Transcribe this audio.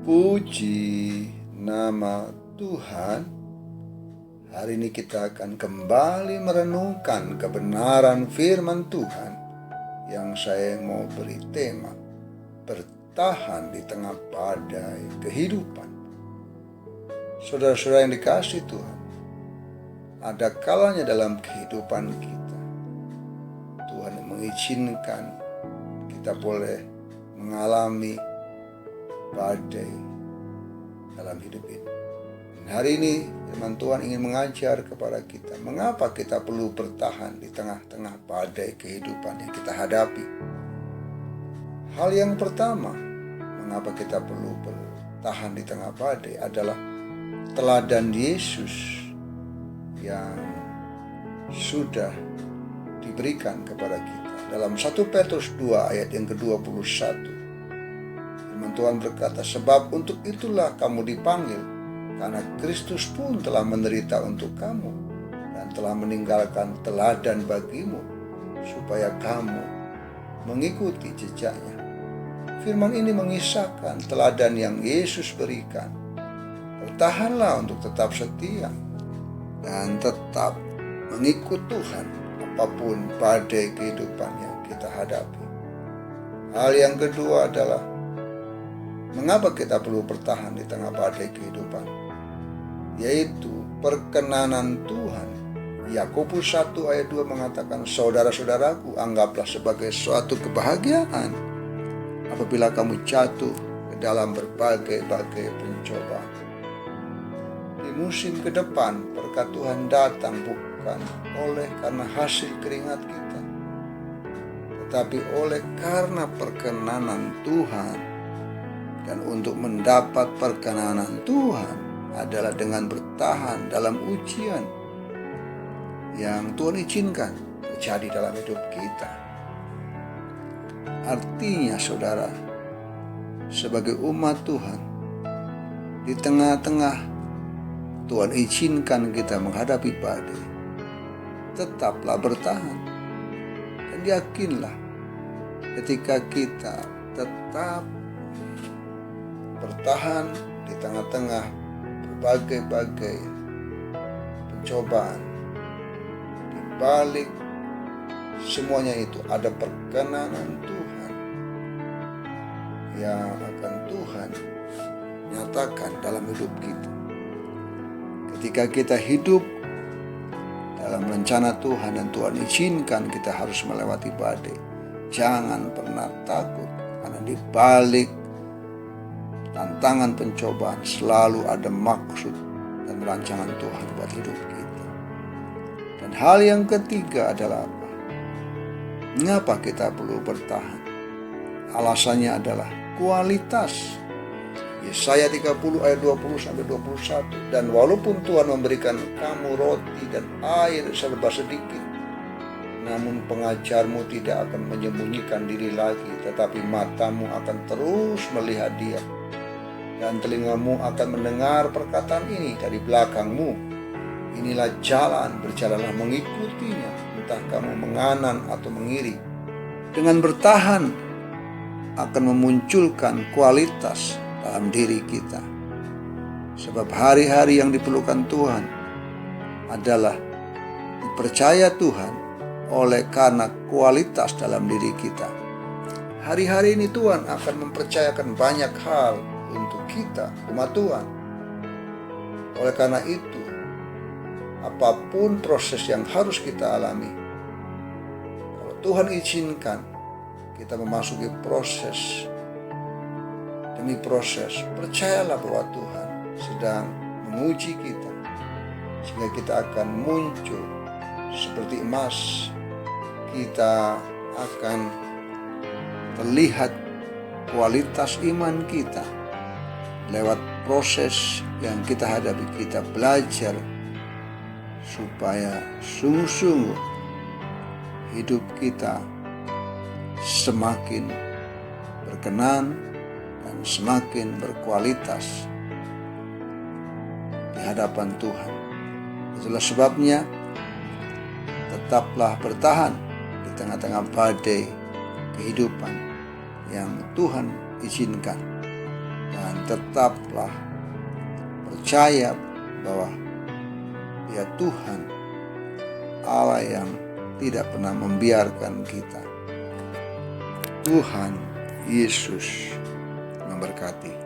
Puji nama Tuhan. Hari ini kita akan kembali merenungkan kebenaran firman Tuhan yang saya mau beri tema bertahan di tengah badai kehidupan. Saudara-saudara yang dikasihi Tuhan, ada kalanya dalam kehidupan kita Tuhan mengizinkan kita boleh mengalami badai dalam hidup ini. Dan hari ini firman Tuhan ingin mengajar kepada kita mengapa kita perlu bertahan di tengah-tengah badai kehidupan yang kita hadapi. Hal yang pertama, mengapa kita perlu bertahan di tengah badai adalah teladan Yesus yang sudah diberikan kepada kita. Dalam 1 Petrus 2 ayat yang ke-21, firman Tuhan berkata, sebab untuk itulah kamu dipanggil, karena Kristus pun telah menderita untuk kamu dan telah meninggalkan teladan bagimu, supaya kamu mengikuti jejaknya. Firman ini mengisahkan teladan yang Yesus berikan. Bertahanlah untuk tetap setia dan tetap mengikut Tuhan apapun badai kehidupan yang kita hadapi. Hal yang kedua adalah mengapa kita perlu bertahan di tengah badai kehidupan, yaitu perkenanan Tuhan. Yakobus 1 ayat 2 mengatakan, saudara-saudaraku, anggaplah sebagai suatu kebahagiaan apabila kamu jatuh ke dalam berbagai-bagai pencobaan. Di musim ke depan, berkat Tuhan datang bukan oleh karena hasil keringat kita, tetapi oleh karena perkenanan Tuhan. Dan untuk mendapat perkenanan Tuhan adalah dengan bertahan dalam ujian yang Tuhan izinkan terjadi dalam hidup kita. Artinya saudara, sebagai umat Tuhan, di tengah-tengah Tuhan izinkan kita menghadapi badai, tetaplah bertahan. Dan yakinlah ketika kita tetap bertahan di tengah-tengah berbagai-bagai pencobaan, di balik semuanya itu ada perkenanan Tuhan yang akan Tuhan nyatakan dalam hidup kita. Ketika kita hidup dalam rencana Tuhan dan Tuhan izinkan kita harus melewati badai, jangan pernah takut, karena di balik tantangan pencobaan selalu ada maksud dan rancangan Tuhan buat hidup kita. Dan hal yang ketiga adalah apa? Mengapa kita perlu bertahan? Alasannya adalah kualitas. Yesaya 30 ayat 20-21. Dan walaupun Tuhan memberikan kamu roti dan air serba sedikit, namun pengajarmu tidak akan menyembunyikan diri lagi, tetapi matamu akan terus melihat Dia, dan telingamu akan mendengar perkataan ini dari belakangmu. Inilah jalan, berjalanlah mengikutinya, entah kamu menganan atau mengiri. Dengan bertahan akan memunculkan kualitas dalam diri kita. Sebab hari-hari yang diperlukan Tuhan adalah dipercaya Tuhan oleh karena kualitas dalam diri kita. Hari-hari ini Tuhan akan mempercayakan banyak hal untuk kita, umat Tuhan. Oleh karena itu, apapun proses yang harus kita alami, kalau Tuhan izinkan kita memasuki proses demi proses, percayalah bahwa Tuhan sedang menguji kita, sehingga kita akan muncul seperti emas. Kita akan terlihat kualitas iman kita lewat proses yang kita hadapi. Kita belajar supaya sungguh-sungguh hidup kita semakin berkenan dan semakin berkualitas di hadapan Tuhan. Itulah sebabnya tetaplah bertahan di tengah-tengah badai kehidupan yang Tuhan izinkan. dan tetaplah percaya bahwa Dia Tuhan Allah yang tidak pernah membiarkan kita. Tuhan Yesus memberkati.